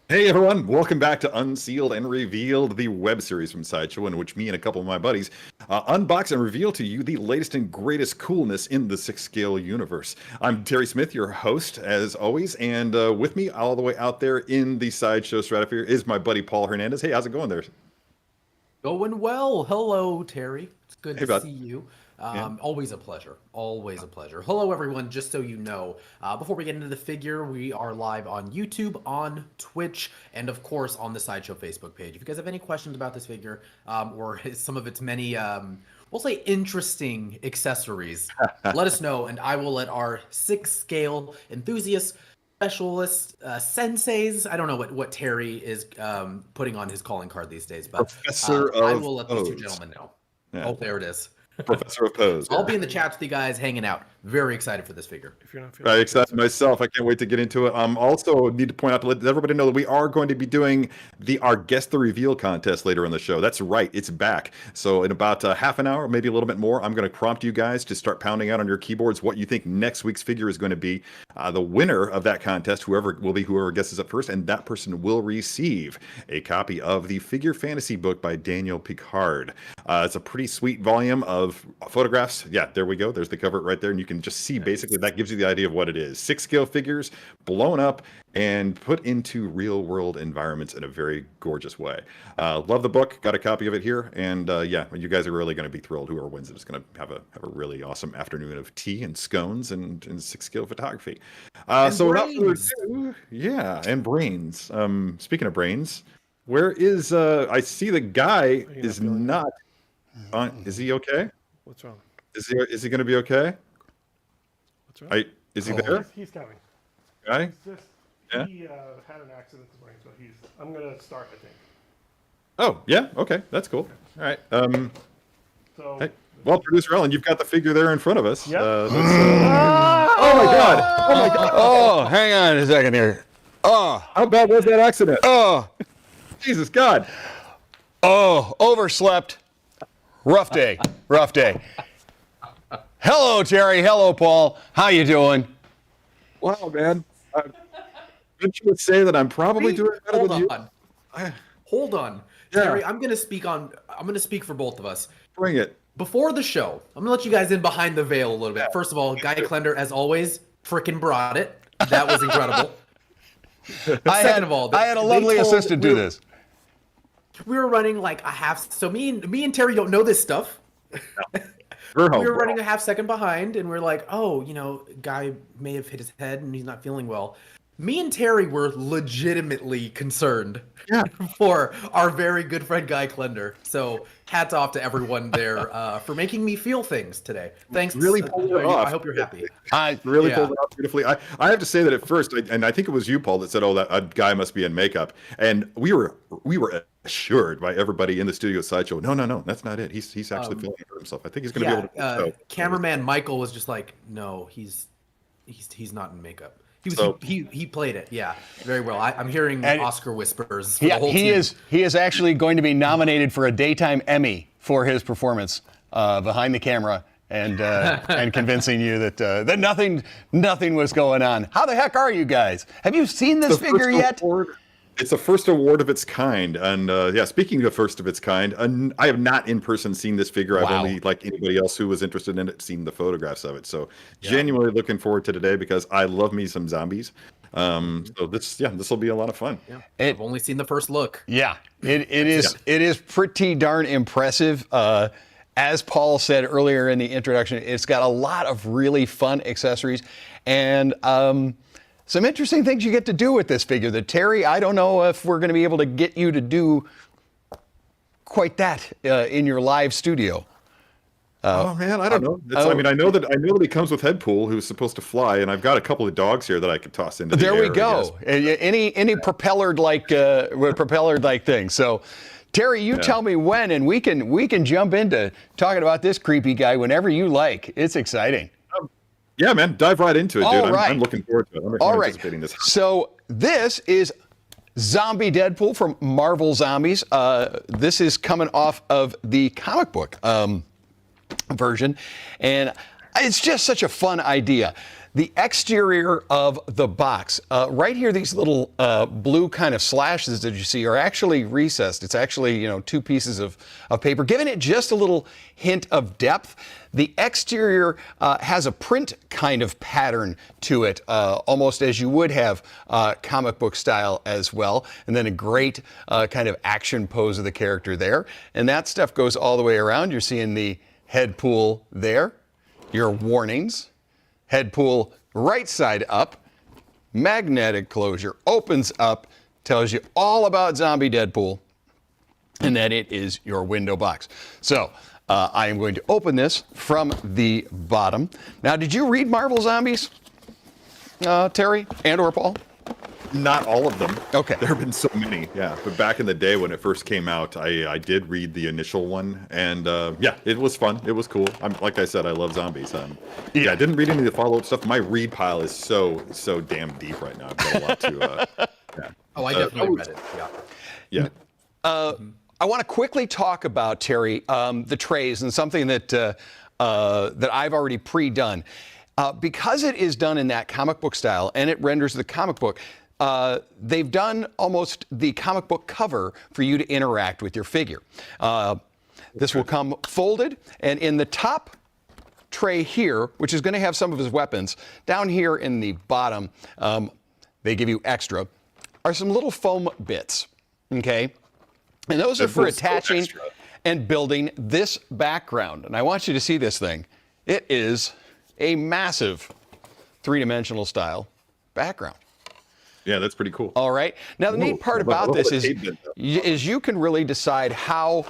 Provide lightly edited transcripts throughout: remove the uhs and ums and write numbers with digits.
Hey everyone, welcome back to Unsealed and Revealed, the web series from Sideshow, in which me and a couple of my buddies unbox and reveal to you the latest and greatest coolness in the 6-scale universe. I'm Terry Smith, your host, as always, and with me all the way out there in the Sideshow stratosphere is my buddy Paul Hernandez. Hey, how's it going there? Going well. Hello, Terry. It's good to bud. see you. Yeah. Always a pleasure. Always a pleasure. Hello, everyone. Just so you know, before we get into the figure, we are live on YouTube, on Twitch, and of course on the Sideshow Facebook page. If you guys have any questions about this figure or some of its many, we'll say, interesting accessories, let us know, and I will let our 6-scale enthusiasts, specialists, senseis. I don't know what Terry is putting on his calling card these days, but Professor I of will let these two Pose. gentlemen know. Yeah. Oh, there it is. Professor of Pose. I'll be in the chat with you guys, hanging out. Very excited for this figure. If you're not feeling Very excited myself. I can't wait to get into it. Also need to point out to let everybody know that we are going to be doing our Guess the Reveal contest later in the show. That's right, it's back. So in about half an hour, maybe a little bit more, I'm going to prompt you guys to start pounding out on your keyboards what you think next week's figure is going to be. The winner of that contest, whoever guesses it first, and that person will receive a copy of the Figure Fantasy book by Daniel Picard. It's a pretty sweet volume of photographs. Yeah, there we go. There's the cover right there, and you can can just see basically that gives you the idea of what it is. 6 scale figures blown up and put into real world environments in a very gorgeous way. Love the book. Got a copy of it here. And yeah, you guys are really going to be thrilled. Whoever wins it is going to have a really awesome afternoon of tea and scones and 6 scale photography. So without further ado, yeah, and brains. Speaking of brains, where is I see the guy is not on. Is he okay? What's wrong? Is he going to be okay? What's wrong? Is he there? He's coming. Guy? He had an accident this morning, so I'm gonna start, I think. Oh, yeah. Okay, that's cool. All right. So. Hey, well, producer Ellen, you've got the figure there in front of us. Yep. Oh my god! Oh my god! Oh, hang on a second here. Oh, How bad was that accident? oh, Jesus God! oh, overslept. Rough day. Rough day. Hello, Terry. Hello, Paul. How you doing? Wow, man. Didn't you say that I'm probably doing better than you? Hold on. Yeah. Terry, I'm gonna speak for both of us. Bring it. Before the show, I'm gonna let you guys in behind the veil a little bit. First of all, Guy Klender, as always, frickin' brought it. That was incredible. I had a lovely assistant do this. We were running like a half. So me and Terry don't know this stuff. We were running a half second behind, and we're like, oh, Guy may have hit his head and he's not feeling well. Me and Terry were legitimately concerned for our very good friend Guy Klender. So hats off to everyone there for making me feel things today. Thanks. Really pulled it off. I hope you're happy. Pulled it off beautifully. I have to say that at first, and I think it was you, Paul, that said, "Oh, that a guy must be in makeup," and we were assured by everybody in the studio Sideshow, no, that's not it. He's actually feeling it for himself. I think he's going to be able to. Cameraman Michael was just like, no, he's not in makeup. He played it, very well. I'm hearing Oscar whispers. For the whole team. He is actually going to be nominated for a daytime Emmy for his performance behind the camera and convincing you that nothing was going on. How the heck are you guys? Have you seen this figure yet? It's the first award of its kind, and speaking of first of its kind, I have not in person seen this figure. I've only, like anybody else who was interested in it, seen the photographs of it. So genuinely looking forward to today because I love me some zombies. So this will be a lot of fun. Yeah. I've only seen the first look. Yeah, it is pretty darn impressive. As Paul said earlier in the introduction, it's got a lot of really fun accessories and some interesting things you get to do with this figure that, Terry, I don't know if we're going to be able to get you to do quite that in your live studio. Oh man, I don't know. I know that he comes with Headpool, who's supposed to fly, and I've got a couple of dogs here that I could toss into the air. There we go. Any propellered like thing. So, Terry, you tell me when, and we can jump into talking about this creepy guy whenever you like. It's exciting. Yeah, man, dive right into it, dude. Right. I'm looking forward to it. I'm anticipating this. So this is Zombie Deadpool from Marvel Zombies. This is coming off of the comic book version, and it's just such a fun idea. The exterior of the box, right here, these little blue kind of slashes that you see are actually recessed. It's actually, 2 pieces of paper, giving it just a little hint of depth. The exterior has a print kind of pattern to it, almost as you would have comic book style as well. And then a great kind of action pose of the character there. And that stuff goes all the way around. You're seeing the Headpool there, your warnings. Headpool right side up, magnetic closure, opens up, tells you all about Zombie Deadpool, and then it is your window box. So I am going to open this from the bottom. Now, did you read Marvel Zombies, Terry and or Paul? Not all of them. Okay. There have been so many, But back in the day when it first came out, I did read the initial one, and it was fun. It was cool. Like I said, I love zombies. I didn't read any of the follow-up stuff. My read pile is so damn deep right now. I've got a lot to. Oh, I definitely read it. Yeah. I want to quickly talk about, Terry, the trays and something that I've already pre-done. Because it is done in that comic book style and it renders the comic book, they've done almost the comic book cover for you to interact with your figure. This will come folded, and in the top tray here, which is going to have some of his weapons. Down here in the bottom, they give you extra, are some little foam bits, okay? And those are for attaching and building this background. And I want you to see this thing. It is a massive three-dimensional style background. Yeah, that's pretty cool. All right. Now, the neat part about this is you can really decide how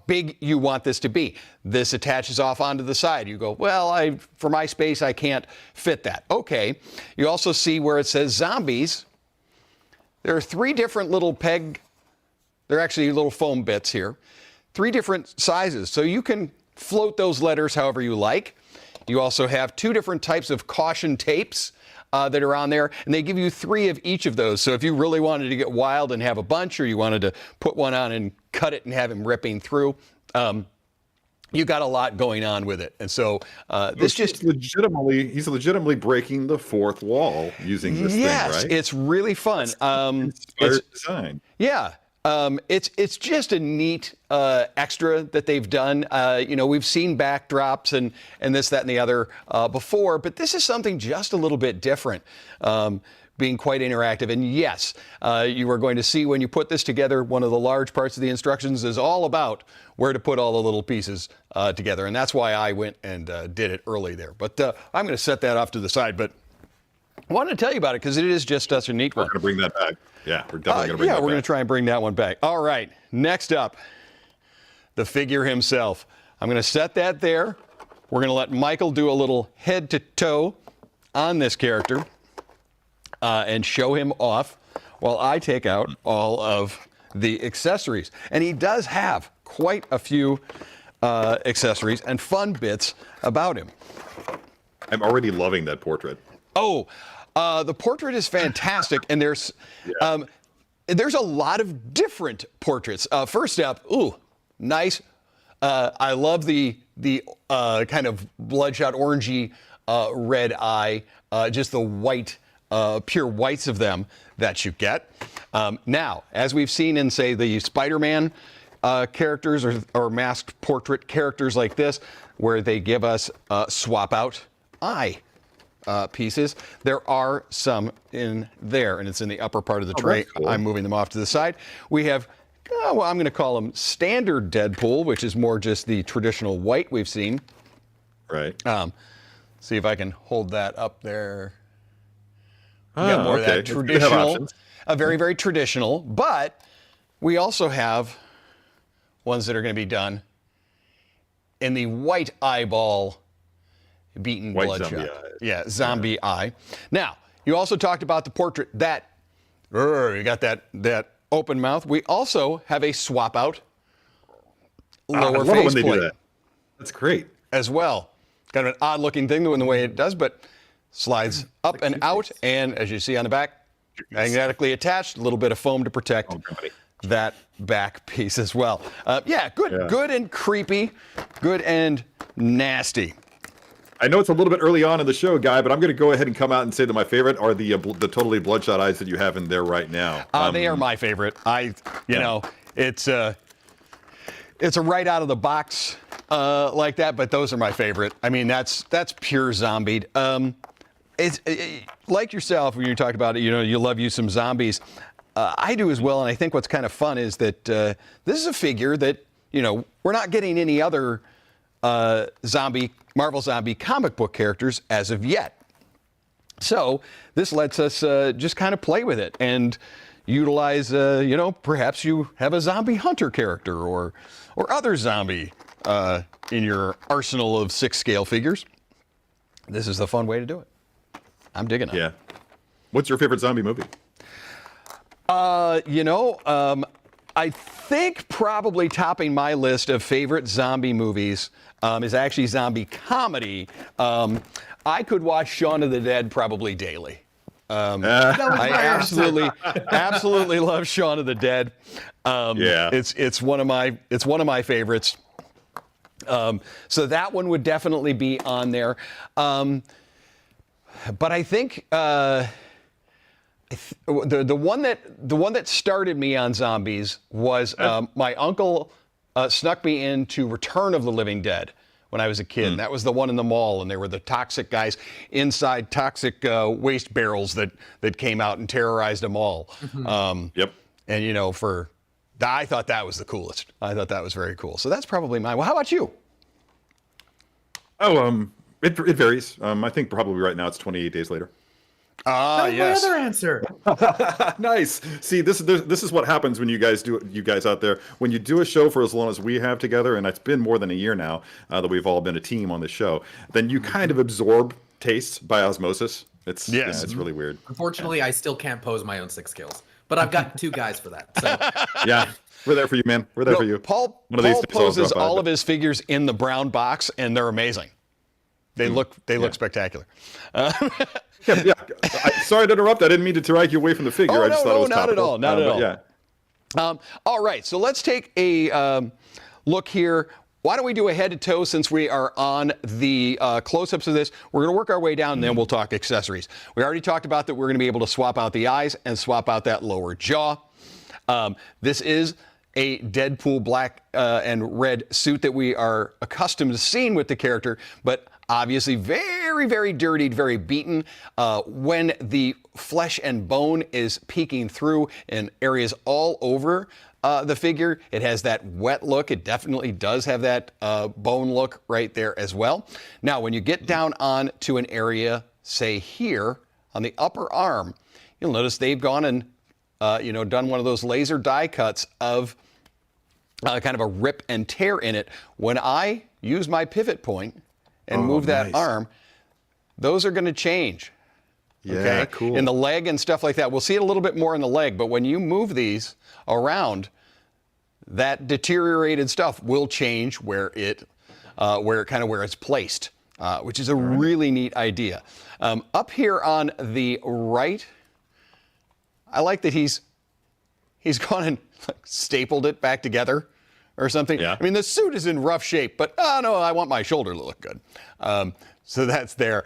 big you want this to be. This attaches off onto the side. You go, well, for my space, I can't fit that. Okay. You also see where it says zombies. There are 3 different little they're actually little foam bits here. 3 different sizes. So you can float those letters however you like. You also have 2 different types of caution tapes that are on there, and they give you 3 of each of those. So if you really wanted to get wild and have a bunch, or you wanted to put one on and cut it and have him ripping through, you got a lot going on with it. And so he's legitimately breaking the 4th wall using this thing, right? Yes, it's really fun. It's design. Yeah. It's just a neat extra that they've done. We've seen backdrops and this, that, and the other before, but this is something just a little bit different, being quite interactive. And yes, you are going to see when you put this together, one of the large parts of the instructions is all about where to put all the little pieces together. And that's why I went and did it early there. But I'm going to set that off to the side. But I wanted to tell you about it because it is just such a neat one. We're going to bring that back. Yeah, we're definitely going to bring that back. We're going to try and bring that one back. All right, next up, the figure himself. I'm going to set that there. We're going to let Michael do a little head to toe on this character and show him off while I take out all of the accessories. And he does have quite a few accessories and fun bits about him. I'm already loving that portrait. Oh, the portrait is fantastic, and there's a lot of different portraits. First up, nice. I love the kind of bloodshot orangey red eye, just the white, pure whites of them that you get. Now, as we've seen in, say, the Spider-Man characters or masked portrait characters like this, where they give us swap out eye pieces. There are some in there, and it's in the upper part of the tray. Cool. I'm moving them off to the side. We have, I'm going to call them standard Deadpool, which is more just the traditional white we've seen. Right. See if I can hold that up there. We got more of that traditional, very, very traditional, but we also have ones that are going to be done in the white eyeball beaten bloodshot. Yeah, zombie eye. Now, you also talked about the portrait that, you got that open mouth. We also have a swap out lower face plate. That's great. As well. Kind of an odd looking thing in the way it does, but slides up and out. And as you see on the back, magnetically attached, a little bit of foam to protect that back piece as well. Good and creepy, good and nasty. I know it's a little bit early on in the show, Guy, but I'm going to go ahead and come out and say that my favorite are the totally bloodshot eyes that you have in there right now. They are my favorite. It's a right out of the box like that, but those are my favorite. I mean, that's pure zombied. It's like yourself when you talk about it. You love you some zombies. I do as well, and I think what's kind of fun is that this is a figure that we're not getting any other Marvel zombie comic book characters as of yet. So this lets us just kind of play with it and utilize, perhaps you have a zombie hunter character or other zombie in your arsenal of 6-scale figures. This is the fun way to do it. I'm digging it. Yeah. What's your favorite zombie movie? I think probably topping my list of favorite zombie movies is actually zombie comedy. I could watch Shaun of the Dead probably daily. I absolutely love Shaun of the Dead. It's one of my favorites. So that one would definitely be on there. But I think the one that started me on zombies was my uncle snuck me into Return of the Living Dead when I was a kid. And that was the one in the mall, and there were the toxic guys inside toxic waste barrels that came out and terrorized them all. Yep. And, you know, I thought that was the coolest. I thought that was very cool. So that's probably mine. Well, how about you? Oh, it varies. I think probably right now it's 28 days later. Yes. My other answer. Nice. See, this is what happens when you guys out there, when you do a show for as long as we have together, and it's been more than a year now that we've all been a team on the show, then you kind of absorb tastes by osmosis. It's really weird. Unfortunately, I still can't pose my own 6 skills, but I've got 2 guys for that. So. Yeah, we're there for you, man. We're there for you. Paul poses all of his figures in the brown box, and they're amazing. They look spectacular. Yeah. Sorry to interrupt. I didn't mean to drag you away from the figure. I just thought it was not topical. at all. Not at all. Yeah. All right, so let's take a look here. Why don't we do a head to toe since we are on the close-ups of this? We're going to work our way down, and then we'll talk accessories. We already talked about that we're going to be able to swap out the eyes and swap out that lower jaw. This is a Deadpool black and red suit that we are accustomed to seeing with the character, but obviously very, very dirtied, very beaten. When the flesh and bone is peeking through in areas all over the figure, it has that wet look. It definitely does have that bone look right there as well. Now, when you get down on to an area, say here, on the upper arm, you'll notice they've gone and done one of those laser die cuts of kind of a rip and tear in it. When I use my pivot point and move that arm, those are going to change. Yeah, okay? cool. In the leg and stuff like that. We'll see it a little bit more in the leg, but when you move these around, that deteriorated stuff will change where it's placed, which is a really neat idea. Up here on the right, I like that he's gone and stapled it back together or something. Yeah. I mean, the suit is in rough shape, but no, I want my shoulder to look good. So that's there.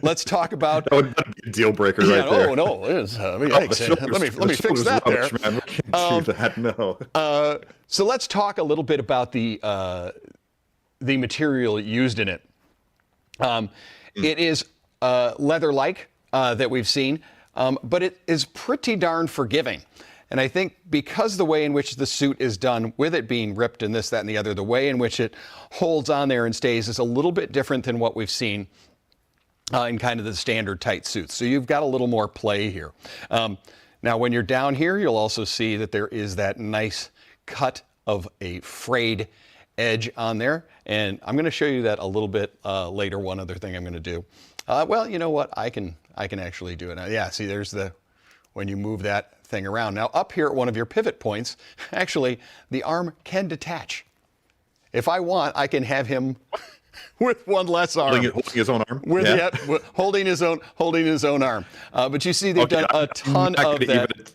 Let's talk about That would be a deal breaker right there. Oh no, it is. Let me fix that rubbish, there. man. We can't see that. No. So let's talk a little bit about the material used in it. It is leather-like that we've seen, but it is pretty darn forgiving. And I think because the way in which the suit is done, with it being ripped and this, that, and the other, the way in which it holds on there and stays is a little bit different than what we've seen in kind of the standard tight suits. So you've got a little more play here. Now, when you're down here, you'll also see that there is that nice cut of a frayed edge on there. And I'm going to show you that a little bit later. One other thing I'm going to do. Well, you know what? I can actually do it now. Yeah, see, there's when you move that thing around. Now, up here at one of your pivot points, actually, the arm can detach. If I want, I can have him with one less arm. Holding his own arm? Holding his own arm. But you see, they've done a ton of that.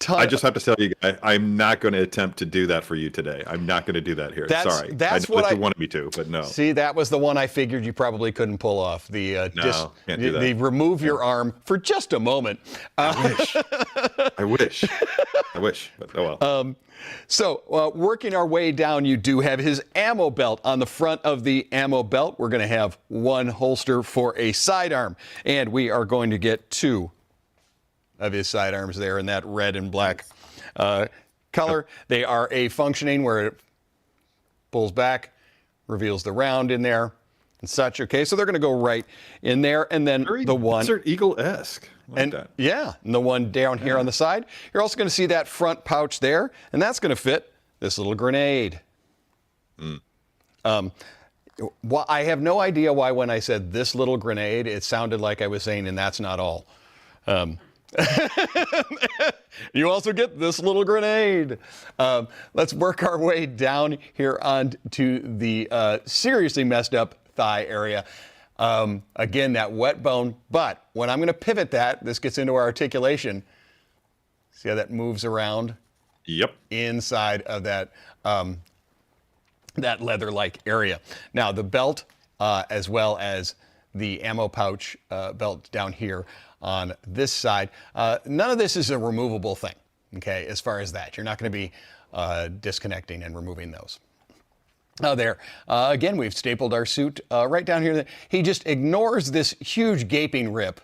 I just have to tell you, guys, I'm not going to attempt to do that for you today. I'm not going to do that here. Sorry. That's what you wanted me to, but no. See, that was the one I figured you probably couldn't pull off. Can't do that. The remove your arm for just a moment. I wish, but oh well. So working our way down, you do have his ammo belt. On the front of the ammo belt, we're going to have one holster for a sidearm, and we are going to get 2 of his sidearms there in that red and black color. They are a functioning where it pulls back, reveals the round in there and such. Okay, so they're going to go right in there, and then Very the one Desert Eagle-esque. and the one down here on the side. You're also going to see that front pouch there, and that's going to fit this little grenade. Well, I have no idea why when I said this little grenade, it sounded like I was saying, and that's not all. You also get this little grenade. Let's work our way down here on to the seriously messed up thigh area. Again, that wet bone, but when I'm going to pivot that, this gets into our articulation. See how that moves around? Yep. Inside of that that leather-like area. Now, the belt, as well as the ammo pouch belt down here on this side, none of this is a removable thing, okay, as far as that. You're not going to be disconnecting and removing those. There. Again, we've stapled our suit right down here. He just ignores this huge gaping rip,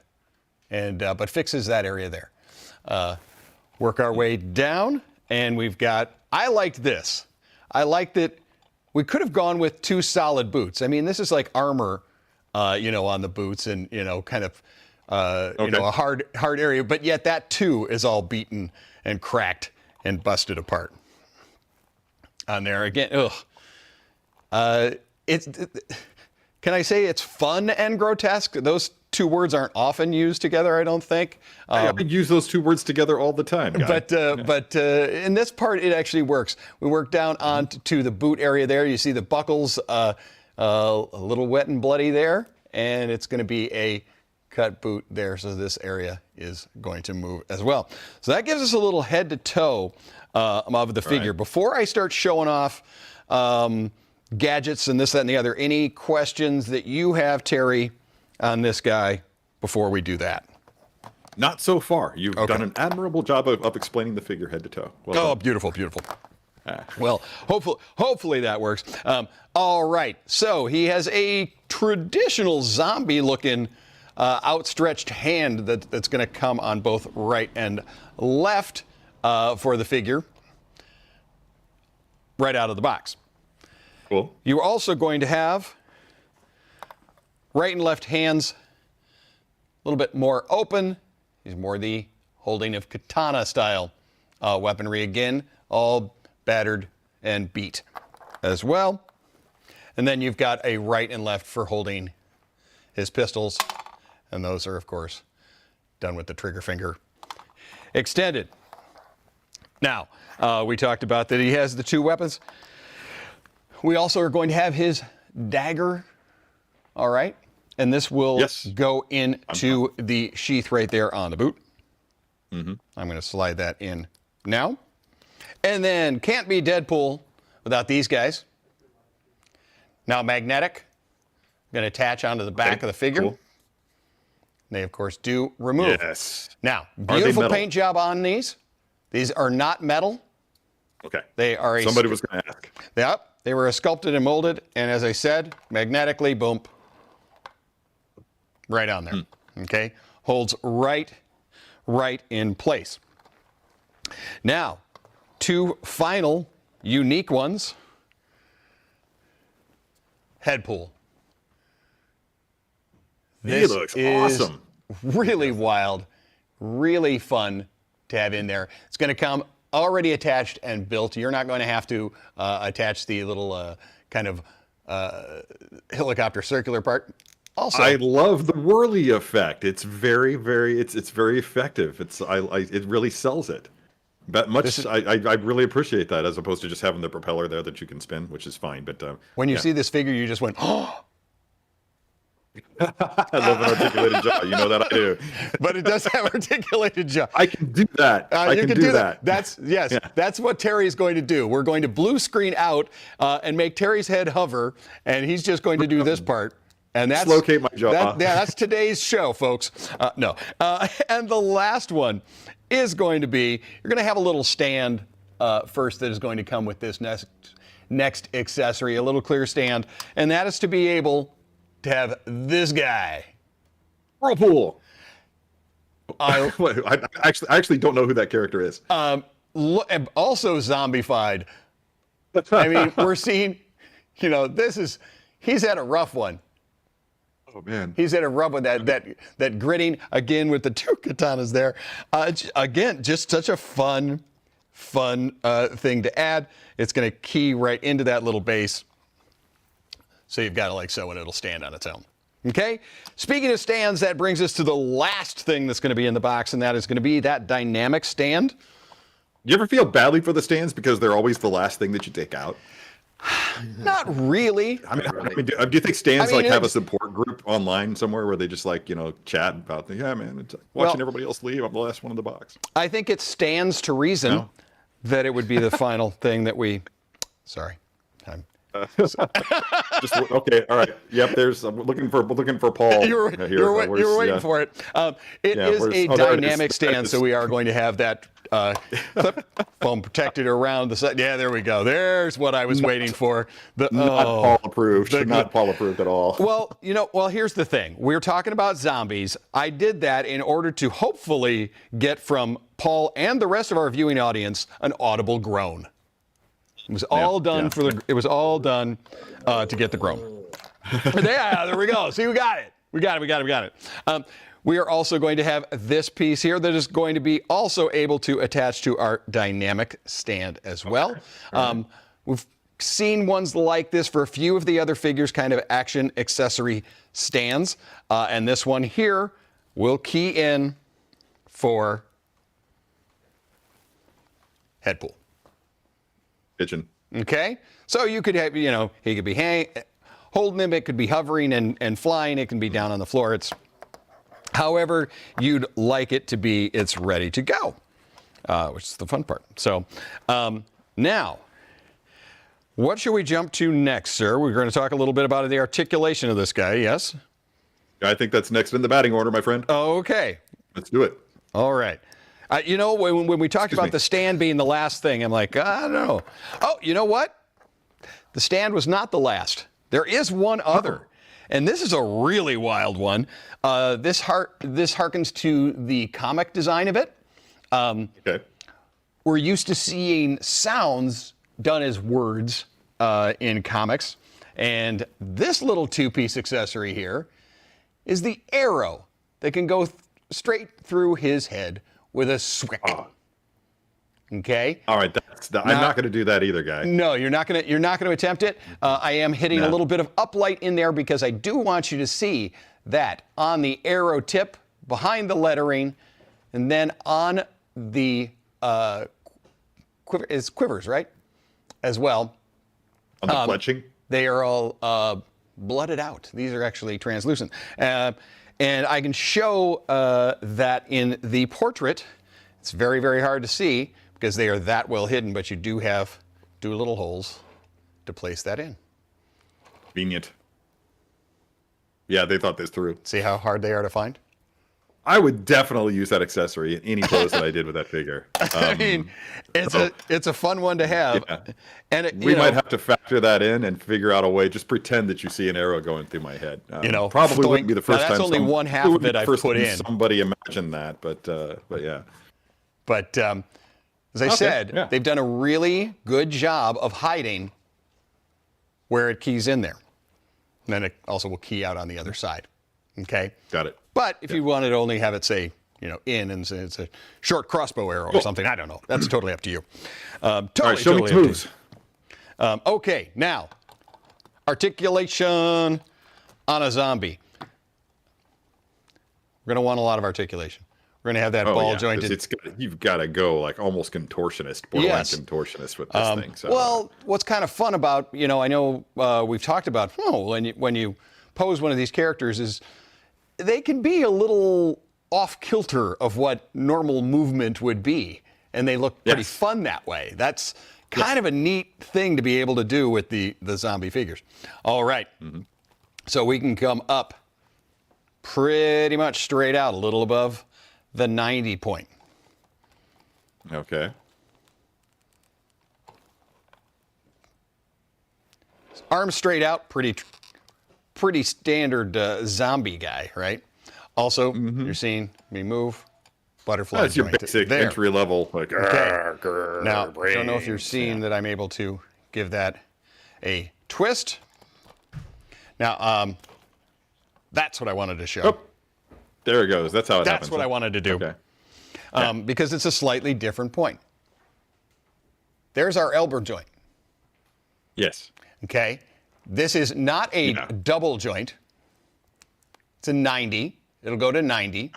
and but fixes that area there. Work our way down, and we've got, I liked this. I liked that we could have gone with 2 solid boots. I mean, this is like armor, on the boots and, kind of, a hard area, but yet that too is all beaten and cracked and busted apart. On there again, can I say it's fun and grotesque? Those 2 words aren't often used together, I don't think. I use those 2 words together all the time, guy. But in this part, it actually works. We work down onto the boot area there. You see the buckles a little wet and bloody there, and it's going to be a cut boot there, so this area is going to move as well. So that gives us a little head to toe of the figure. Right. Before I start showing off gadgets and this, that, and the other, any questions that you have, Terry, on this guy before we do that? Not so far. You've done an admirable job of explaining the figure head to toe. Well done. Beautiful, beautiful. Well, hopefully that works. All right, so he has a traditional zombie-looking outstretched hand that's going to come on both right and left for the figure right out of the box. Cool. You're also going to have right and left hands a little bit more open. He's more the holding of katana style weaponry. Again, all battered and beat as well. And then you've got a right and left for holding his pistols. And those are, of course, done with the trigger finger extended. Now, we talked about that he has the 2 weapons. We also are going to have his dagger, all right? And this will go into the sheath right there on the boot. I'm going to slide that in now. And then can't be Deadpool without these guys. Now magnetic, going to attach onto the back of the figure. Cool. They, of course, do remove. Yes. Now, beautiful paint job on these. These are not metal. Okay. They are Somebody was going to ask. Yep. They were sculpted and molded, and as I said, magnetically, boom, right on there. Okay? Holds right in place. Now, 2 final unique ones. Headpool. He looks awesome. Really wild, really fun to have in there. It's going to come already attached and built. You're not going to have to attach the little kind of helicopter circular part. Also, I love the whirly effect. It's very, very, it's very effective. It really sells it. But I really appreciate that, as opposed to just having the propeller there that you can spin, which is fine. But when you see this figure, you just went, oh. I love an articulated jaw. You know that I do. But it does have articulated jaw. I can do that. I can do that. That's what Terry's going to do. We're going to blue screen out and make Terry's head hover, and he's just going to do this part. And that's locate my jaw. That's today's show, folks. No. And the last one is going to be, you're going to have a little stand first that is going to come with this next accessory, a little clear stand, and that is to be able to have this guy. Whirlpool. I actually don't know who that character is. Also zombified. I mean, we're seeing, he's had a rough one. Oh man, he's had a rough one. That gritting again with the 2 katanas there. Again, just such a fun thing to add. It's going to key right into that little base. So you've got it like so, and it'll stand on its own. Okay? Speaking of stands, that brings us to the last thing that's going to be in the box, and that is going to be that dynamic stand. You ever feel badly for the stands because they're always the last thing that you take out? Not really. I mean, do you think stands have a support group online somewhere where they just chat about watching everybody else leave? I'm the last one in the box. I think it stands to reason that it would be the final thing that we. Sorry, I'm Just okay. All right. Yep. I'm looking for Paul. You were waiting for it. It is a dynamic stand, so we are going to have that clip foam protected around the side. Yeah, there we go. There's what I was waiting for. Not Paul approved. Not Paul approved at all. Well, here's the thing. We're talking about zombies. I did that in order to hopefully get from Paul and the rest of our viewing audience an audible groan. It was all done It was all done to get the groan. There we go. See, we got it. We got it. We are also going to have this piece here that is going to be also able to attach to our dynamic stand as well. We've seen ones like this for a few of the other figures, kind of action accessory stands. And this one here will key in for Headpool. Pigeon. Okay, so you could have, he could be holding him, it could be hovering and flying, it can be down on the floor. It's however you'd like it to be, it's ready to go, which is the fun part. So now, what should we jump to next, sir? We're going to talk a little bit about the articulation of this guy, yes? I think that's next in the batting order, my friend. Okay. Let's do it. All right. When we talked about the stand being the last thing, I'm like, I don't know. Oh, you know what? The stand was not the last. There is one other, and this is a really wild one. This harkens to the comic design of it. Okay. We're used to seeing sounds done as words in comics, and this little two-piece accessory here is the arrow that can go straight through his head with a swick. Okay. All right. I'm not going to do that either, guy. No, you're not going to attempt it. I am hitting a little bit of uplight in there because I do want you to see that on the arrow tip behind the lettering, and then on the quivers, right? As well. On the fletching. They are all blooded out. These are actually translucent. And I can show that in the portrait. It's very, very hard to see because they are that well hidden, but you do have little holes to place that in. Convenient. Yeah, they thought this through. See how hard they are to find? I would definitely use that accessory in any pose that I did with that figure. I mean, it's a fun one to have. Yeah. And we might have to factor that in and figure out a way. Just pretend that you see an arrow going through my head. Probably wouldn't be the first time. That's only one half of it I've put in. Somebody imagined that, but yeah. But as I said, they've done a really good job of hiding where it keys in there. And then it also will key out on the other side. Okay. Got it. But if you wanted to only have it say, in and say it's a short crossbow arrow or something, I don't know. That's totally up to you. All right, show me moves. Okay, now, articulation on a zombie. We're going to want a lot of articulation. We're going to have that ball jointed. You've got to go like almost contortionist, borderline contortionist with this thing. So. Well, what's kind of fun about, I know we've talked about, when you pose one of these characters is they can be a little off kilter of what normal movement would be, and they look pretty fun that way. That's kind of a neat thing to be able to do with the zombie figures. All right. Mm-hmm. So we can come up pretty much straight out, a little above the 90 point. Okay. Arms straight out, pretty standard zombie guy, right? Also, you're seeing me move, butterfly. That's your basic entry level. Like, okay. Now, I don't know if you're seeing that I'm able to give that a twist. Now, that's what I wanted to show. Oh, there it goes. That's how it happens. That's what I wanted to do. Okay. Because it's a slightly different point. There's our elbow joint. Yes. Okay. This is not a double joint. It's a 90. It'll go to 90.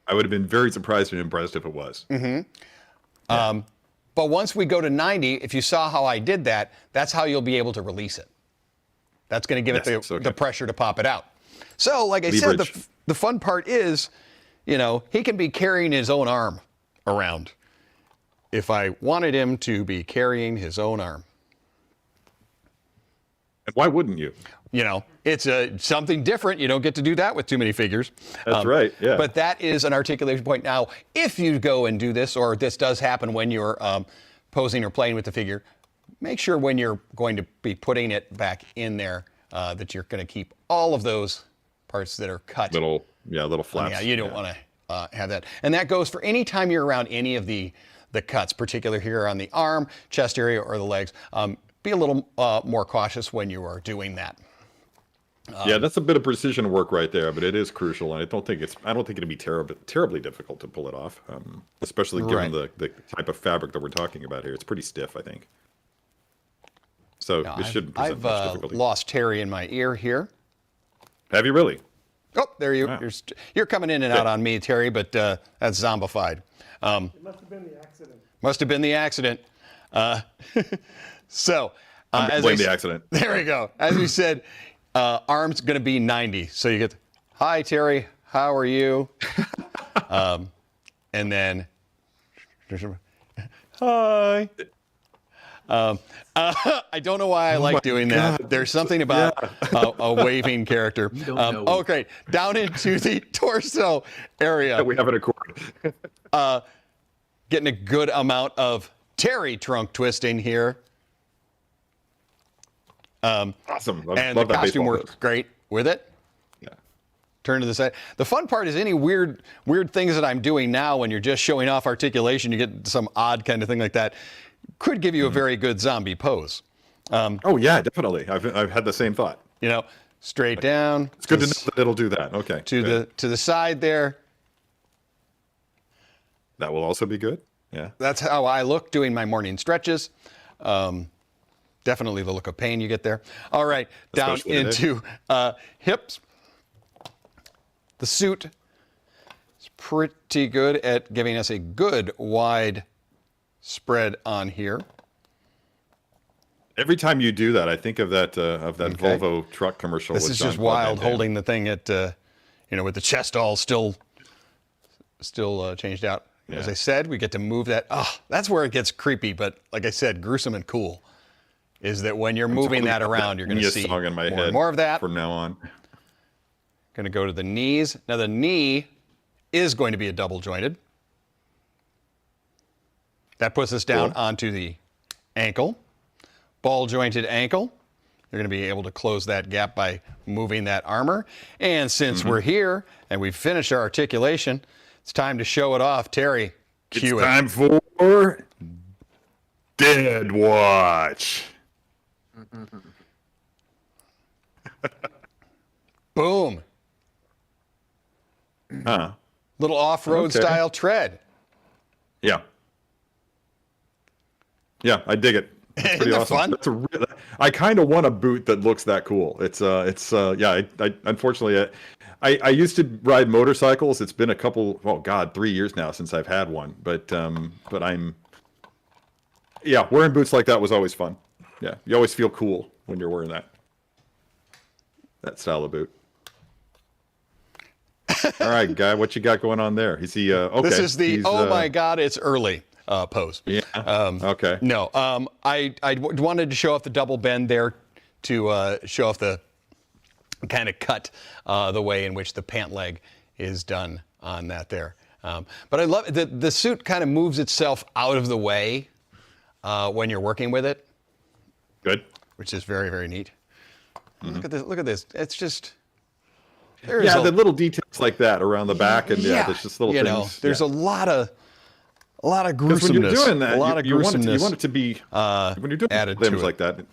I would have been very surprised and impressed if it was. Mm-hmm. But once we go to 90, if you saw how I did that, that's how you'll be able to release it. That's going to give it the pressure to pop it out. So, like I said, the fun part is, he can be carrying his own arm around. If I wanted him to be carrying his own arm. Why wouldn't you? You know, it's something different. You don't get to do that with too many figures. That's right, yeah. But that is an articulation point. Now, if you go and do this, or this does happen when you're posing or playing with the figure, make sure when you're going to be putting it back in there that you're going to keep all of those parts that are cut. Little flaps. Yeah, you don't want to have that. And that goes for any time you're around any of the cuts, particularly here on the arm, chest area, or the legs. Be a little more cautious when you are doing that. Yeah, that's a bit of precision work right there, but it is crucial, and I don't think it'd be terribly difficult to pull it off, especially given the type of fabric that we're talking about here. It's pretty stiff, I think. So it shouldn't present much difficulty. I've lost Terry in my ear here. Have you really? Oh, there you're coming in and out on me, Terry, but that's zombified. It must have been the accident. Must have been the accident. So, blame the accident. There we go. As we said, arm's going to be 90. So you get, hi, Terry, how are you? And then, hi. I don't know why I like doing that. There's something about a waving character. You don't know. Okay, down into the torso area. We have an accord. Getting a good amount of Terry trunk twisting here. Awesome. And the costume works great with it. Yeah. Turn to the side. The fun part is any weird things that I'm doing now when you're just showing off articulation, you get some odd kind of thing like that. Could give you a very good zombie pose. Oh yeah, definitely. I've had the same thought. You know, straight down. It's good to know that it'll do that. Okay. To the side there. That will also be good. Yeah. That's how I look doing my morning stretches. Definitely the look of pain you get there. All right, down Especially into hips. The suit is pretty good at giving us a good wide spread on here. Every time you do that, I think of that Volvo truck commercial. This with is John just Claude Van wild, Damme. holding the thing at, with the chest all still changed out. Yeah. As I said, we get to move that. Oh, that's where it gets creepy, but like I said, gruesome and cool. Is that when you're moving that around, you're going to see song in my more head and more of that. from now on. Going to go to the knees. Now the knee is going to be a double jointed. That puts us down onto the ankle. Ball jointed ankle. You're going to be able to close that gap by moving that armor. And since we're here and we've finished our articulation, it's time to show it off. Terry, cue it. Time for Dead Watch. Boom. Little off-road style tread. Yeah. Yeah, I dig it. It's pretty Isn't it awesome. fun? I kind of want a boot that looks that cool. I unfortunately, I used to ride motorcycles. It's been 3 years now since I've had one. But wearing boots like that was always fun. Yeah, you always feel cool when you're wearing that style of boot. All right, guy, what you got going on there? Is he okay? This is the my God, it's early pose. Yeah. Okay. No, I wanted to show off the double bend there to show off the kind of cut the way in which the pant leg is done on that there. But I love it. The suit kind of moves itself out of the way when you're working with it. Good. Which is very, very neat. Look at this. Look at this. It's just. The little details like that around the back, and there's just little things. There's a lot of gruesomeness. When you're doing that, a lot of gruesomeness. You want it to be when you're doing added limbs to it. like that.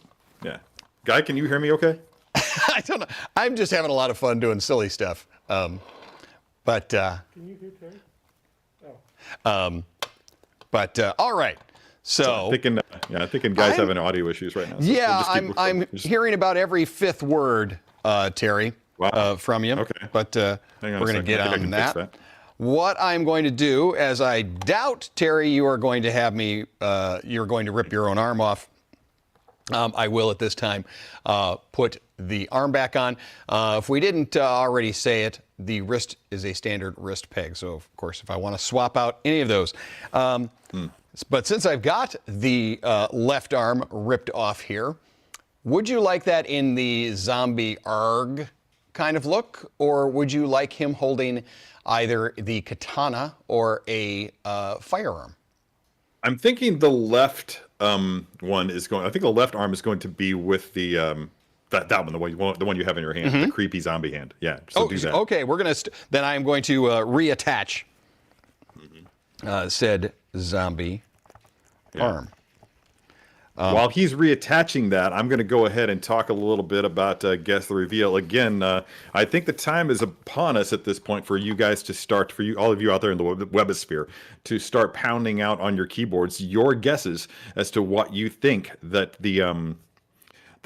Yeah, Guy, can you hear me? Okay. I don't know. I'm just having a lot of fun doing silly stuff. Can you hear Terry? All right. So I'm thinking guys having audio issues right now. So I'm hearing about every fifth word, Terry, from you. Okay. But we're going to get on that. What I'm going to do, as I doubt, Terry, you are going to have me, you're going to rip your own arm off. I will at this time put the arm back on. If we didn't already say it, the wrist is a standard wrist peg. So, of course, if I want to swap out any of those. But since I've got the left arm ripped off here, would you like that in the zombie arg kind of look, or would you like him holding either the katana or a firearm? I'm thinking the left one is going. I think the left arm is going to be with the that one, the one you have in your hand, the creepy zombie hand. Yeah. So do that. Okay. We're gonna then I am going to reattach said zombie arm. While he's reattaching that, I'm going to go ahead and talk a little bit about Guess the Reveal. Again, I think the time is upon us at this point for you guys to start, for you, all of you out there in the webosphere, to start pounding out on your keyboards your guesses as to what you think that the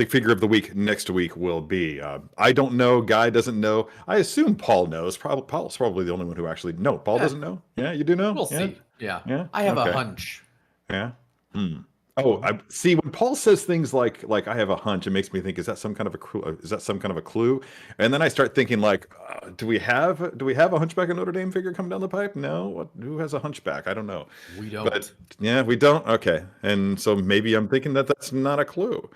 figure of the week next week will be. I don't know. Guy doesn't know. I assume Paul knows. Paul's probably the only one who actually knows. Paul doesn't know? Yeah, you do know? We'll see. Yeah. I have a hunch. Yeah? Oh, I see. When Paul says things like I have a hunch, it makes me think, is that some kind of a clue? Is that some kind of a clue? And then I start thinking, like, do we have a Hunchback of Notre Dame figure coming down the pipe? No. Who has a hunchback? I don't know. We don't. But yeah, we don't. Okay, and so maybe I'm thinking that that's not a clue.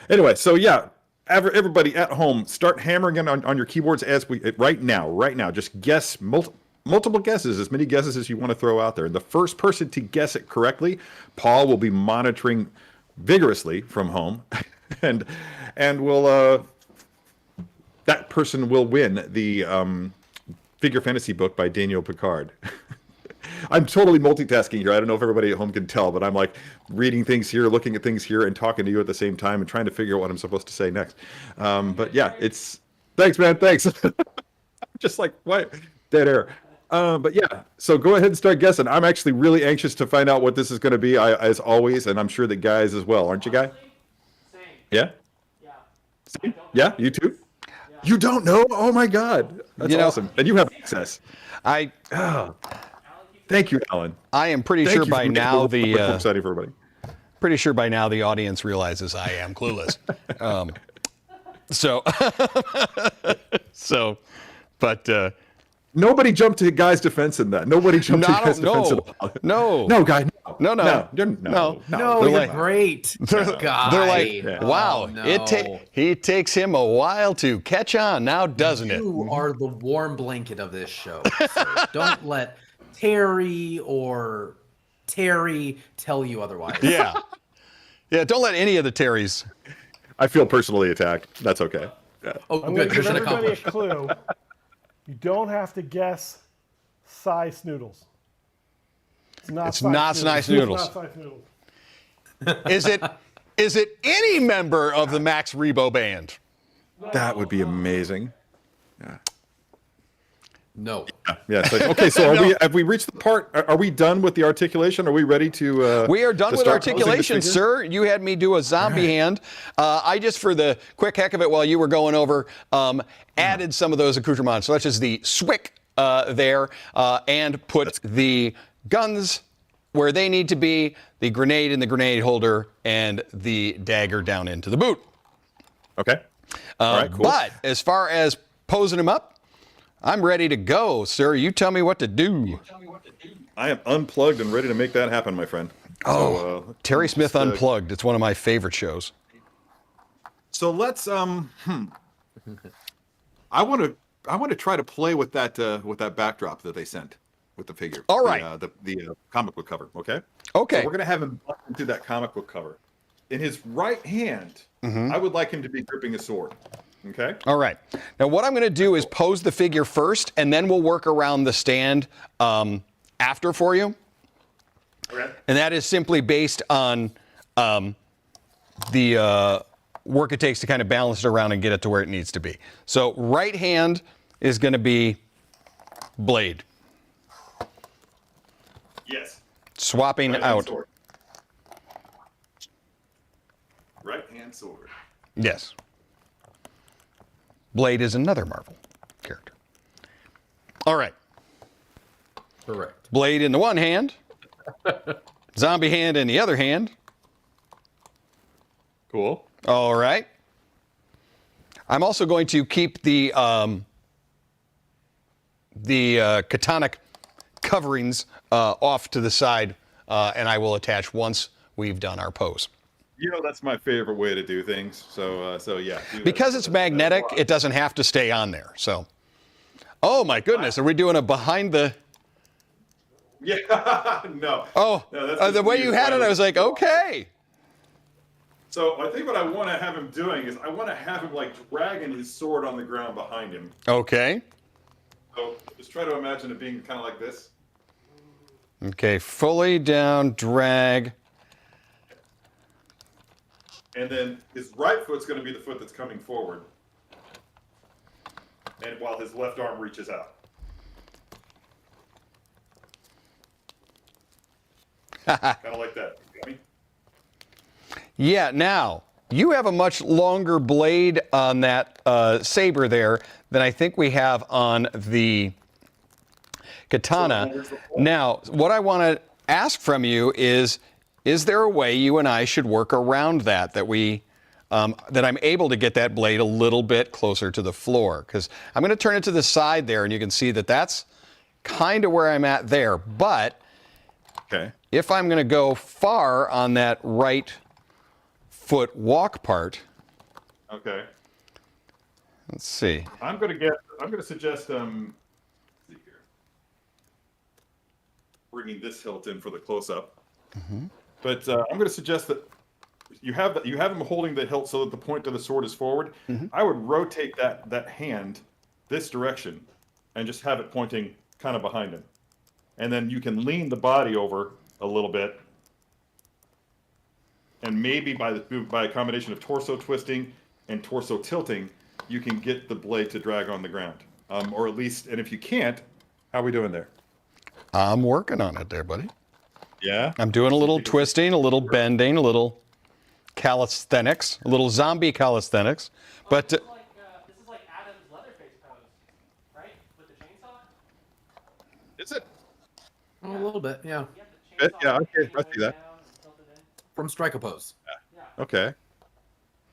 Anyway, so yeah, everybody at home, start hammering in on your keyboards as we right now. Just guess multiple guesses, as many guesses as you want to throw out there. And the first person to guess it correctly, Paul will be monitoring vigorously from home, and will that person will win the Figure Fantasy book by Daniel Picard. I'm totally multitasking here. I don't know if everybody at home can tell, but I'm like reading things here, looking at things here, and talking to you at the same time, and trying to figure out what I'm supposed to say next. But yeah, thanks, man. Thanks. Just like, what? Dead air. But yeah, so go ahead and start guessing. I'm actually really anxious to find out what this is going to be, as always, and I'm sure that guys as well. Aren't you, Guy? Same. Yeah? Yeah. Same? Yeah? You too? Yeah. You don't know? Oh, my God. That's awesome. And you have access. Thank you, Alan. I am pretty sure by now exciting for everybody. Pretty sure by now the audience realizes I am clueless. But nobody jumped to Guy's defense in that. Nobody jumped to Guy's defense at all. No, Guy. No, you're great. Guy. They're like, wow, he takes him a while to catch on now, doesn't it? You are the warm blanket of this show. So don't let Terry tell you otherwise. Yeah, don't let any of the Terrys. I feel personally attacked. That's okay. Yeah. Oh, I'm good. going to give Mission everybody a accomplished. clue. You don't have to guess size noodles. It's not size noodles. It's not size noodles. Is it any member of the Max Rebo band? That would be amazing. Yeah. No. Yeah. Okay. So have we reached the part? Are we done with the articulation? Are we ready to? We are done with articulation, sir. You had me do a zombie hand. I just, for the quick heck of it, while you were going over, added some of those accoutrements, such as the swick there, and put the guns where they need to be, the grenade in the grenade holder, and the dagger down into the boot. Okay. All right. Cool. But as far as posing them up, I'm ready to go, sir. You tell me what to do. I am unplugged and ready to make that happen, my friend. Terry Smith Unplugged. It's one of my favorite shows. So let's I want to try to play with that backdrop that they sent with the figure. All right. The comic book cover. Okay. Okay. So we're gonna have him do that comic book cover. In his right hand, I would like him to be gripping a sword. Okay. All right. Now, what I'm going to do is pose the figure first, and then we'll work around the stand after for you. Okay. And that is simply based on the work it takes to kind of balance it around and get it to where it needs to be. So, right hand is going to be blade. Yes. Swapping out. Sword. Right hand sword. Yes. Blade is another Marvel character. All right. Correct. Blade in the one hand. Zombie hand in the other hand. Cool. All right. I'm also going to keep the katana coverings off to the side, and I will attach once we've done our pose. That's my favorite way to do things. So yeah. Because it's magnetic, it doesn't have to stay on there. So, oh my goodness, are we doing a behind the? Yeah, no. Oh, no, the way you had it, I was like, okay. So I think what I want to have him doing is I want to have him like dragging his sword on the ground behind him. Okay. So just try to imagine it being kind of like this. Okay, fully down, drag. And then his right foot's going to be the foot that's coming forward. And while his left arm reaches out. Kind of like that. You got me? Yeah, now, you have a much longer blade on that saber there than I think we have on the katana. Now, what I want to ask from you is there a way you and I should work around that, that I'm able to get that blade a little bit closer to the floor? Because I'm going to turn it to the side there, and you can see that that's kind of where I'm at there. But okay. If I'm going to go far on that right foot walk part. Okay. Let's see. I'm going to suggest, let's see here. Bringing this hilt in for the close-up. Mm-hmm. But I'm going to suggest that you have him holding the hilt so that the point of the sword is forward. Mm-hmm. I would rotate that hand this direction and just have it pointing kind of behind him. And then you can lean the body over a little bit. And maybe by a combination of torso twisting and torso tilting, you can get the blade to drag on the ground. Or at least, and if you can't, how are we doing there? I'm working on it there, buddy. Yeah? I'm doing a little twisting, a little bending, a little calisthenics, a little zombie calisthenics. But this is like Adam's Leatherface pose, right? With the chainsaw? Is it? A little bit, yeah. You have the chainsaw Yeah, okay, hanging I see that. down and tilted in. From Striker Pose. Yeah. Okay.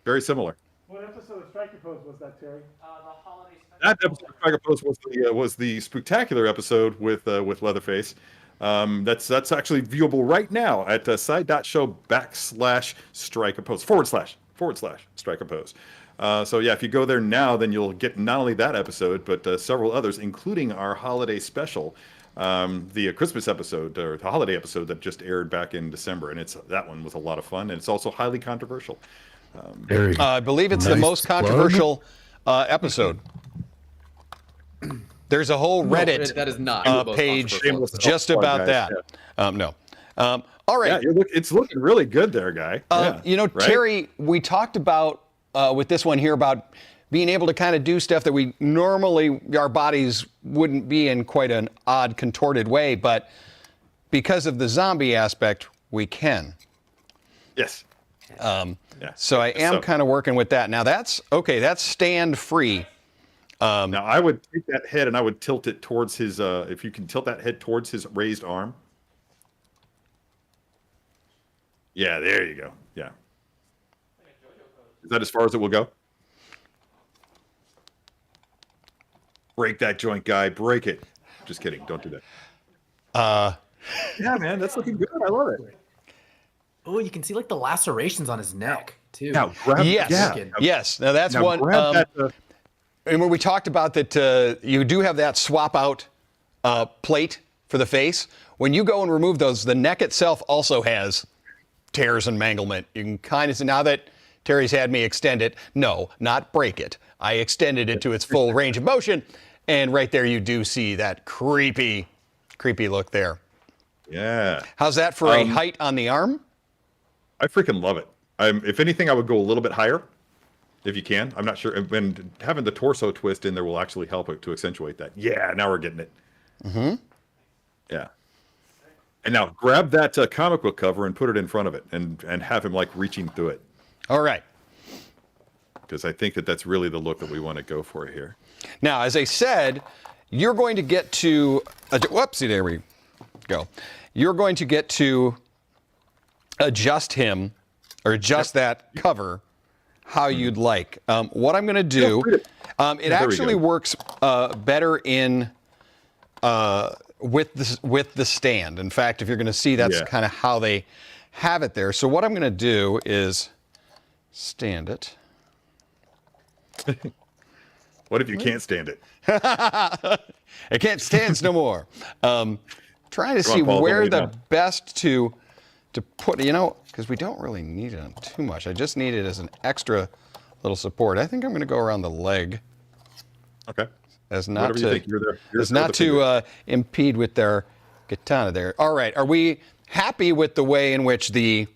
Very similar. What episode of Striker Pose was that, Terry? The holiday special. That episode of Striker Post was the spectacular episode with Leatherface. That's actually viewable right now at side.show/Striker Pose // So yeah, if you go there now, then you'll get not only that episode, but several others, including our holiday special, the Christmas episode or the holiday episode that just aired back in December, and that one was a lot of fun, and it's also highly controversial. I believe it's the most controversial episode. There's a whole Reddit that is not the most page controversial episode. just about guys, that. No. All right. Yeah, it's looking really good there, guy. Yeah, right? Terry, we talked about with this one here about being able to kind of do stuff that we normally, our bodies wouldn't be in quite an odd, contorted way, but because of the zombie aspect, we can. Yes. So I am kind of working with that. Now that's stand free. Now I would take that head and I would tilt it towards his, if you can tilt that head towards his raised arm. Yeah, there you go. Yeah. Is that as far as it will go? Break that joint, guy. Break it. Just kidding. Don't do that. Yeah, man, that's looking good. I love it. Oh, you can see like the lacerations on his neck too. Now grab. Yes. Yeah. Yes. Now that's Now one. grab that. And when we talked about that, you do have that swap out plate for the face. When you go and remove those, the neck itself also has tears and manglement. You can kind of see now that Terry's had me extend it. No, not break it. I extended it to its full range of motion, and right there you do see that creepy look there. Yeah. How's that for a height on the arm? I freaking love it. If anything, I would go a little bit higher, if you can. I'm not sure. And having the torso twist in there will actually help it to accentuate that. Yeah, now we're getting it. Mm-hmm. Yeah. And now grab that comic book cover and put it in front of it, and have him like reaching through it. All right. Because I think that's really the look that we want to go for here. Now, as I said, you're going to get to whoopsie, there we go. You're going to get to adjust him or adjust that cover how you'd like. What I'm going to do, it actually works better in with the stand. In fact, if you're going to see, that's kind of how they have it there. So what I'm going to do is stand it. What if you can't stand it? I can't stand no more. Trying to see Paul, where don't the leave now. best to put, because we don't really need it on too much. I just need it as an extra little support. I think I'm going to go around the leg Okay. as not Whatever you think. You're there. You're as there not with the to impede with their katana there. All right. Are we happy with the way in which the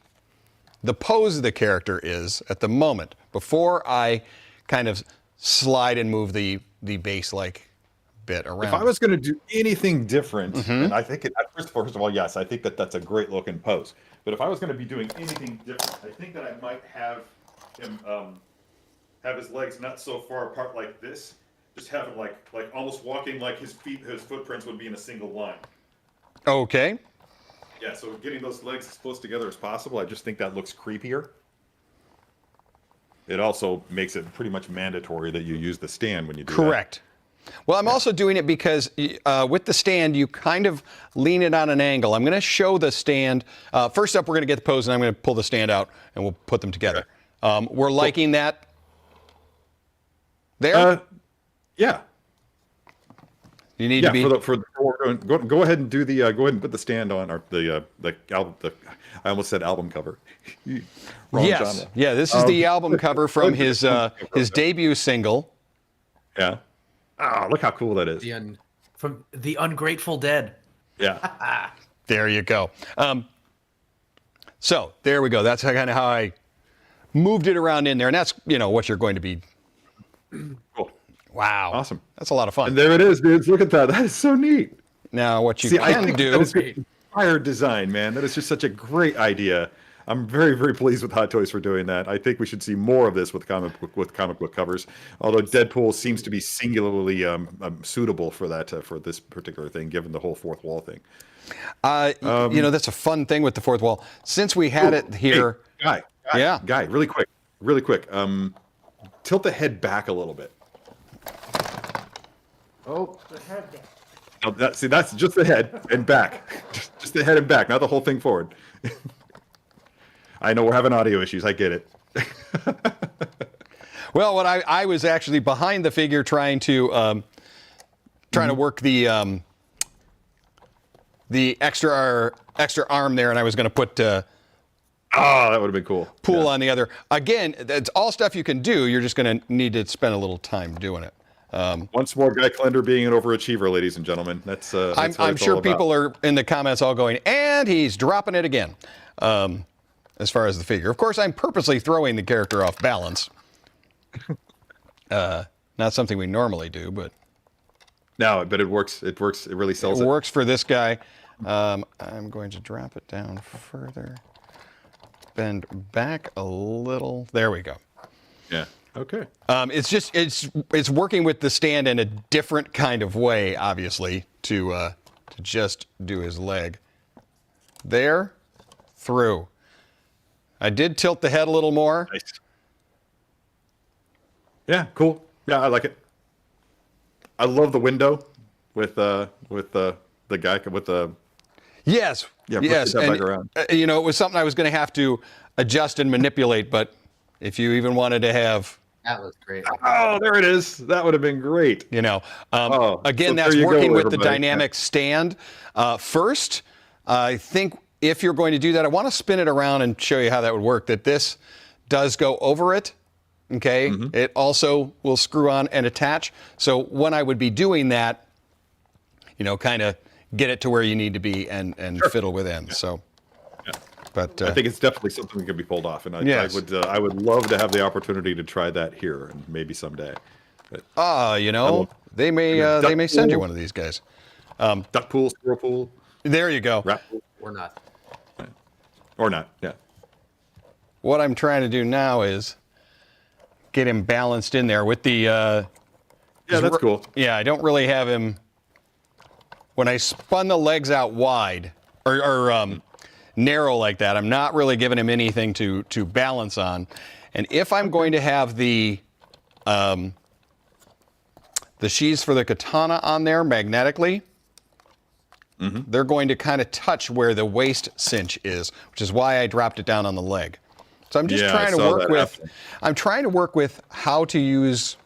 pose of the character is at the moment before I kind of slide and move the base-like bit around? If I was going to do anything different, and I think first of all, yes, I think that's a great looking pose. But if I was going to be doing anything different, I think that I might have him have his legs not so far apart like this. Just have it like almost walking like his footprints would be in a single line. Okay. Yeah, so getting those legs as close together as possible, I just think that looks creepier. It also makes it pretty much mandatory that you use the stand when you do that. Correct. Well, I'm also doing it because with the stand, you kind of lean it on an angle. I'm going to show the stand. First up, we're going to get the pose, and I'm going to pull the stand out, and we'll put them together. We're liking that there? Yeah. You need to be... Go ahead and do the go ahead and put the stand on, or the album. I almost said album cover. Wrong Yes. genre. Yeah, this is the album cover from his debut single. Yeah. Ah, look how cool that is. From the Ungrateful Dead. Yeah. There you go. So there we go. That's kind of how I moved it around in there, and that's what you're going to be. Cool. Wow. Awesome. That's a lot of fun. And there it is, dudes. Look at that. That is so neat. Now what you I can think do. that is inspired design, man. That is just such a great idea. I'm very, very pleased with Hot Toys for doing that. I think we should see more of this with comic book covers. Although Deadpool seems to be singularly suitable for that for this particular thing, given the whole fourth wall thing. That's a fun thing with the fourth wall. Since we had it here, Hey, guy, really quick. Tilt the head back a little bit. Oh, the head guy. Oh, that's just the head and back. Just the head and back, not the whole thing forward. I know we're having audio issues. I get it. well, what I was actually behind the figure trying to work the extra arm there, and I was going to put that would have been cool. Pool on the other. Again, that's all stuff you can do. You're just going to need to spend a little time doing it. Once more, Guy Klender being an overachiever, ladies and gentlemen. That's what I'm it's sure all about. people are in the comments all going, and he's dropping it again. As far as the figure, of course, I'm purposely throwing the character off balance. Not something we normally do, but No, but it works. It works. It really sells it it. works for this guy. I'm going to drop it down further, bend back a little. There we go. Yeah. Okay. It's working with the stand in a different kind of way, obviously, to just do his leg. There, through. I did tilt the head a little more. Nice. Yeah. Cool. Yeah, I like it. I love the window with the guy with the. Yes. Yeah. Yes. That And, back around. it was something I was going to have to adjust and manipulate, but if you even wanted to have. That was great. Oh, there it is. That would have been great. Again, so that's there you working go, with the everybody. dynamic stand. First, I think if you're going to do that, I want to spin it around and show you how that would work, that this does go over it, okay? Mm-hmm. It also will screw on and attach. So when I would be doing that, kind of get it to where you need to be and fiddle within. Yeah. So, yeah. But I think it's definitely something that can be pulled off, and yes. I would love to have the opportunity to try that here, and maybe someday. But, they may send you one of these guys. Duckpool, Squirrelpool. There you go. Ratpool. Or not. Or not, yeah. What I'm trying to do now is get him balanced in there with the... Yeah, that's cool. Yeah, I don't really have him... When I spun the legs out wide, or narrow like that, I'm not really giving him anything to balance on. And if I'm going to have the sheaths for the katana on there magnetically, they're going to kind of touch where the waist cinch is, which is why I dropped it down on the leg. So I'm just trying to work with, I'm trying to work with how to use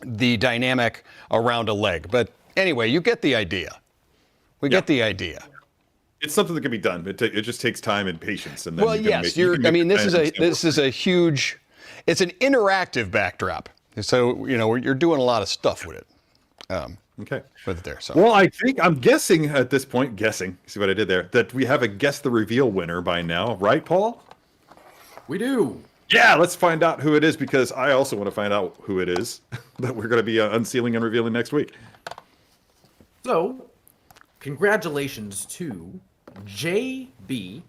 the dynamic around a leg. But anyway, you get the idea. We get the idea. It's something that can be done. It just takes time and patience. And then Well, yes, I mean, this is a huge, it's an interactive backdrop. So, you know, you're doing a lot of stuff with it. Okay. With it there. So. Well, I'm guessing at this point, see what I did there, that we have a Guess the Reveal winner by now, right, Paul? We do. Yeah, let's find out who it is, because I also want to find out who it is that we're going to be unsealing and revealing next week. So, congratulations to JB,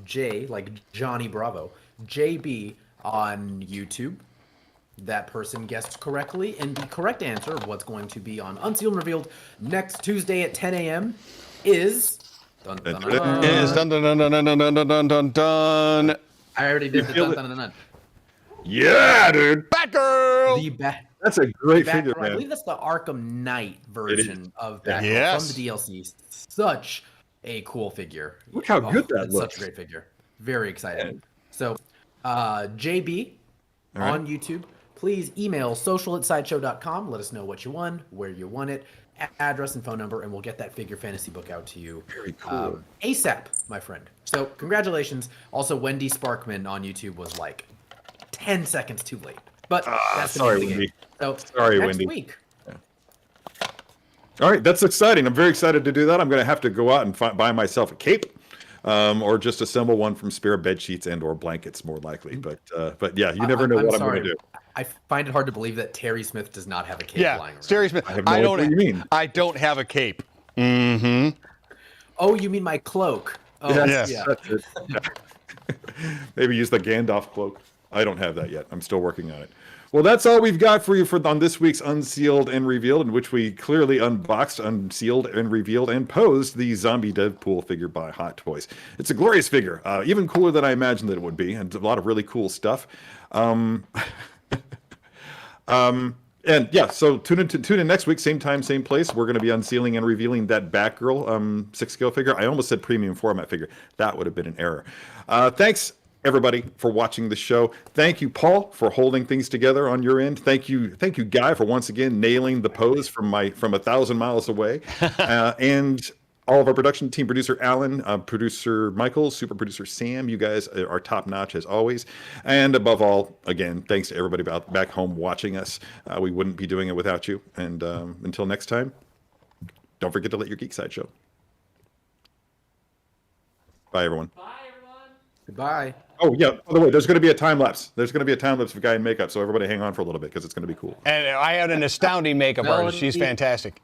J like Johnny Bravo, JB on YouTube. That person guessed correctly, and the correct answer of what's going to be on Unsealed and Revealed next Tuesday at 10 a.m. is... Dun, dun, dun, dun. Is dun dun dun dun dun dun dun dun dun dun. I already did the dun, dun, dun, dun. Yeah, dude. Batgirl! That's a great Batgirl, figure, I man. believe that's the Arkham Knight version of Batgirl Yes. from the DLC. Such a cool figure. Look how good that it's looks. Such a great figure. Very excited. So, JB on YouTube, please email social@sideshow.com. Let us know what you won, where you won it, address and phone number, and we'll get that figure fantasy book out to you Very cool. ASAP, my friend. So, congratulations. Also, Wendy Sparkman on YouTube was like 10 seconds too late. But that's the sorry, name of the Wendy. game. So, Sorry, next Wendy. week. All right, that's exciting. I'm very excited to do that. I'm going to have to go out and buy myself a cape, or just assemble one from spare bed sheets and or blankets, more likely. But yeah, you never know what I'm going to do. I find it hard to believe that Terry Smith does not have a cape lying around. Terry Smith. I have no idea what you mean. I don't have a cape. Mm-hmm. Oh, you mean my cloak? Oh, Yes. yeah. That's it. Maybe use the Gandalf cloak. I don't have that yet. I'm still working on it. Well, that's all we've got for you on this week's Unsealed and Revealed, in which we clearly unboxed, unsealed, and revealed and posed the Zombie Deadpool figure by Hot Toys. It's a glorious figure, even cooler than I imagined that it would be, and a lot of really cool stuff. And yeah, so tune in next week, same time, same place. We're going to be unsealing and revealing that Batgirl 6-scale figure. I almost said premium format figure. That would have been an error. Thanks, everybody, for watching the show. Thank you, Paul, for holding things together on your end. Thank you, Guy, for once again nailing the pose from 1,000 miles away. And all of our production team, producer Alan, producer Michael, super producer Sam, you guys are top notch as always. And above all, again, thanks to everybody back home watching us. We wouldn't be doing it without you. And until next time, don't forget to let your geek side show. Bye, everyone. Bye, everyone. Goodbye. Oh, yeah, by the way, there's going to be a time lapse. There's going to be a time lapse of Guy in makeup, so everybody hang on for a little bit because it's going to be cool. And I had an astounding makeup artist. She's fantastic.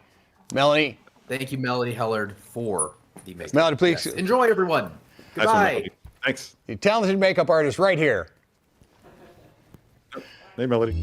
Melanie. Thank you, Melody Hellard, for the makeup. Melody, please. Yes. Enjoy, everyone. Nice one, Goodbye. Melody. Thanks. The talented makeup artist right here. Hey, Melody.